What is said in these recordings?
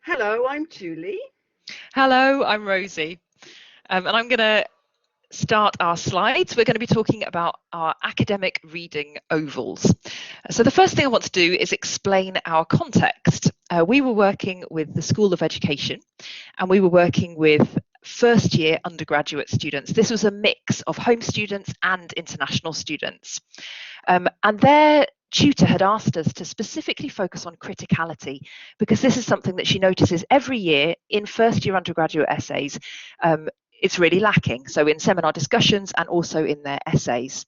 Hello, I'm Julie. Hello, I'm Rosie, and I'm going to start our slides. We're going to be talking about our academic reading ovals. So the first thing I want to do is explain our context. We were working with the School of Education, and we were working with first year undergraduate students. This was a mix of home students and international students. And their tutor had asked us to specifically focus on criticality, because this is something that she notices every year in first year undergraduate essays. It's really lacking, so in seminar discussions and also in their essays.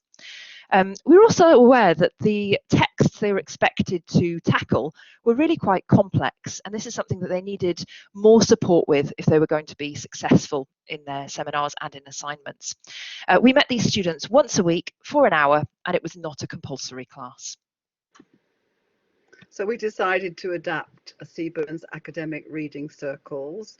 We were also aware that the texts they were expected to tackle were really quite complex, and this is something that they needed more support with if they were going to be successful in their seminars and in assignments. We met these students once a week for an hour, and it was not a compulsory class. So we decided to adapt Seburn's academic reading circles.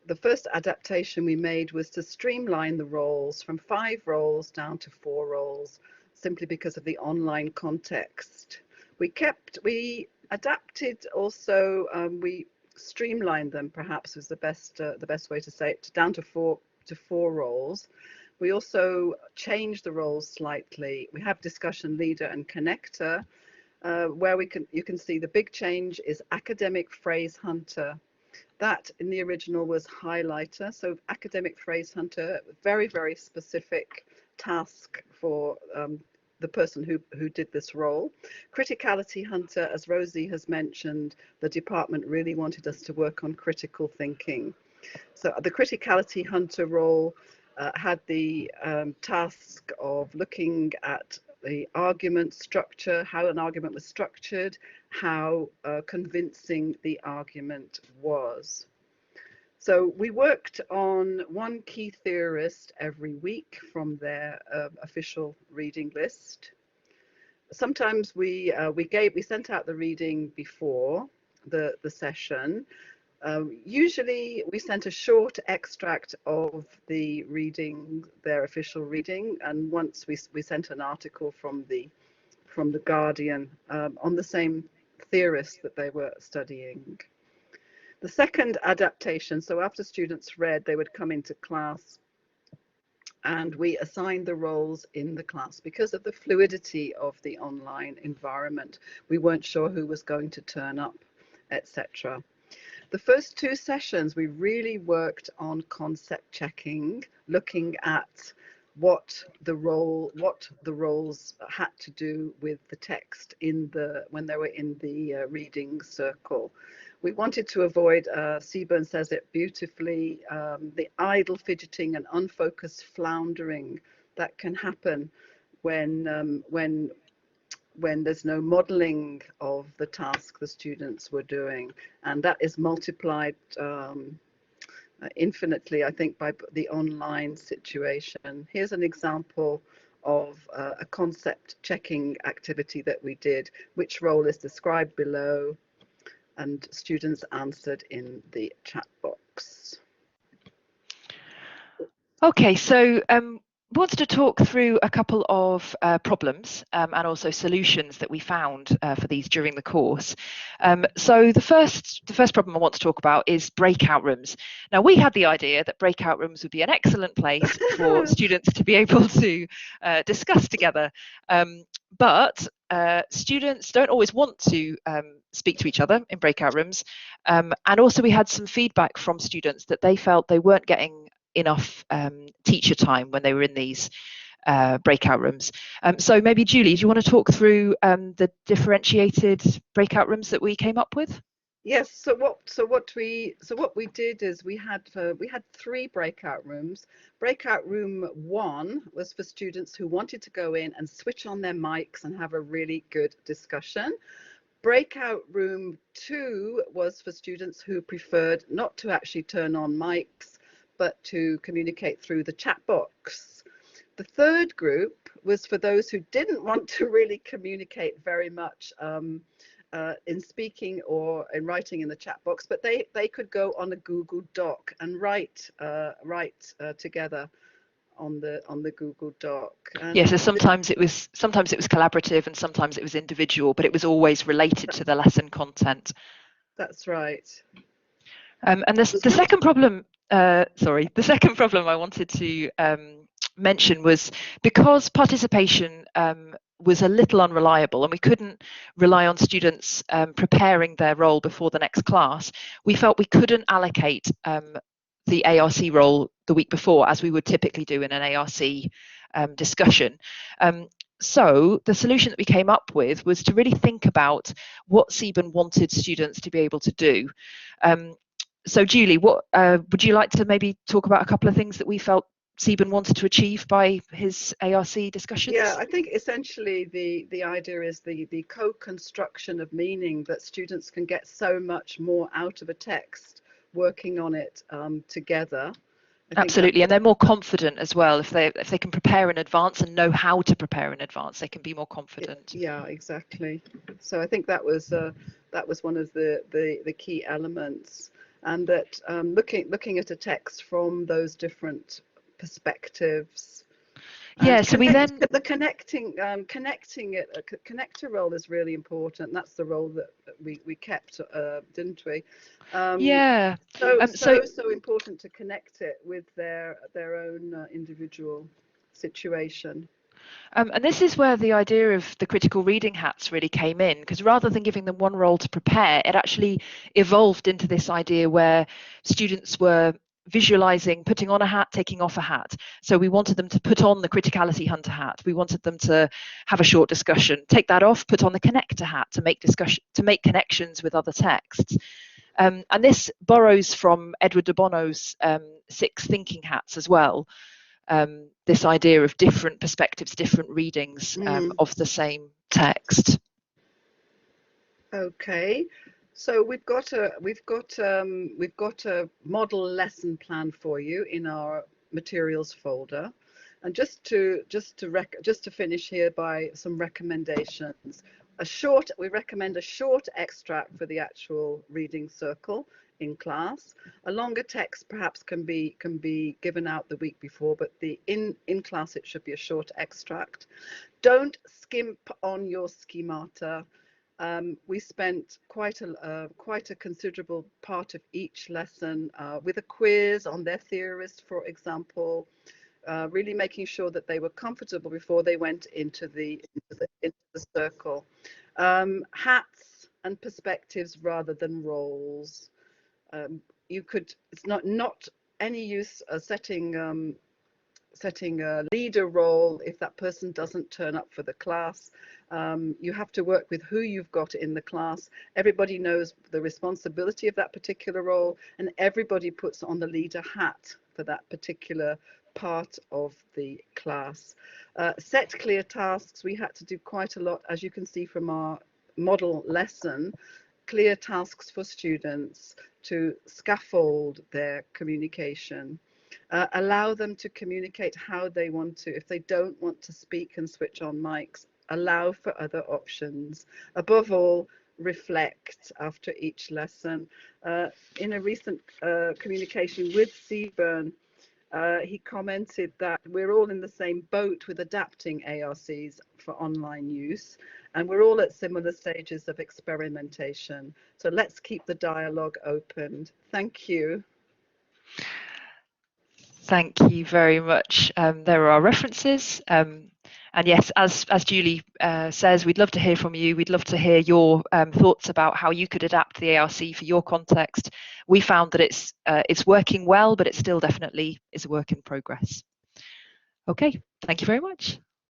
The first adaptation we made was to streamline the roles from 5 roles down to 4 roles, simply because of the online context. We adapted also, we streamlined them, perhaps was the best way to say it, down to four roles. We also changed the roles slightly. We have discussion leader and connector, where you can see the big change is academic phrase hunter. That in the original was highlighter. So academic phrase hunter, very, very specific task for the person who did this role. Criticality hunter, as Rosie has mentioned, the department really wanted us to work on critical thinking. So the criticality hunter role had the task of looking at the argument structure, how an argument was structured, how convincing the argument was. So we worked on one key theorist every week from their official reading list. Sometimes we sent out the reading before the session. Usually we sent a short extract of the reading, their official reading, and once we sent an article from the Guardian on the same theorist that they were studying. The second adaptation, so after students read, they would come into class and we assigned the roles in the class. Because of the fluidity of the online environment, we weren't sure who was going to turn up, etc. The first 2 sessions, we really worked on concept checking, looking at what the roles had to do with the text when they were in the reading circle. We wanted to avoid, Seburn says it beautifully, the idle fidgeting and unfocused floundering that can happen when there's no modeling of the task the students were doing, and that is multiplied infinitely, I think, by the online situation. Here's an example of a concept checking activity that we did. Which role is described below? And students answered in the chat box. Okay, so wanted to talk through a couple of problems and also solutions that we found for these during the course. So the first problem I want to talk about is breakout rooms. Now, we had the idea that breakout rooms would be an excellent place for students to be able to discuss together, but students don't always want to speak to each other in breakout rooms, and also we had some feedback from students that they felt they weren't getting enough teacher time when they were in these breakout rooms. So maybe Julie, do you want to talk through the differentiated breakout rooms that we came up with? Yes. So what we did is we had 3 breakout rooms. Breakout room 1 was for students who wanted to go in and switch on their mics and have a really good discussion. Breakout room 2 was for students who preferred not to actually turn on mics, but to communicate through the chat box. The third group was for those who didn't want to really communicate very much in speaking or in writing in the chat box, but they could go on a Google Doc and write together on the Google Doc. And yes, so sometimes it was collaborative and sometimes it was individual, but it was always related to the lesson content. That's right. And the second problem, the second problem I wanted to mention was because participation was a little unreliable and we couldn't rely on students preparing their role before the next class, we felt we couldn't allocate the ARC role the week before as we would typically do in an ARC discussion. So the solution that we came up with was to really think about what Seburn wanted students to be able to do. So Julie, what would you like to maybe talk about a couple of things that we felt Seburn wanted to achieve by his ARC discussions? Yeah, I think essentially the idea is the co-construction of meaning, that students can get so much more out of a text working on it together. Absolutely, and they're more confident as well if they can prepare in advance and know how to prepare in advance. They can be more confident. Yeah, exactly. So I think that was one of the key elements, and that looking at a text from those different perspectives. Yeah, so we then the connector role is really important. That's the role that we kept, didn't we? Yeah. So important to connect it with their own individual situation. And this is where the idea of the critical reading hats really came in, because rather than giving them one role to prepare, it actually evolved into this idea where students were visualizing putting on a hat, taking off a hat. So we wanted them to put on the criticality hunter hat. We wanted them to have a short discussion, take that off, put on the connector hat to make connections with other texts. And this borrows from Edward de Bono's 6 thinking hats as well. This idea of different perspectives, different readings of the same text. Okay, so we've got a model lesson plan for you in our materials folder, and just to finish here by some recommendations. We recommend a short extract for the actual reading circle in class. A longer text perhaps can be given out the week before, but in class it should be a short extract. Don't skimp on your schemata. We spent quite a considerable part of each lesson with a quiz on their theorists, for example, really making sure that they were comfortable before they went into the circle. Hats and perspectives rather than roles. It's not any use setting a leader role if that person doesn't turn up for the class. You have to work with who you've got in the class. Everybody knows the responsibility of that particular role, and everybody puts on the leader hat for that particular part of the class. Set clear tasks. We had to do quite a lot, as you can see from our model lesson. Clear tasks for students to scaffold their communication. Allow them to communicate how they want to. If they don't want to speak and switch on mics, allow for other options. Above all, reflect after each lesson. In a recent communication with Seburn, he commented that we're all in the same boat with adapting ARCs for online use, and we're all at similar stages of experimentation. So let's keep the dialogue open. Thank you. Thank you very much. There are our references. And yes, as Julie says, we'd love to hear from you. We'd love to hear your thoughts about how you could adapt the ARC for your context. We found that it's working well, but it still definitely is a work in progress. Okay, thank you very much.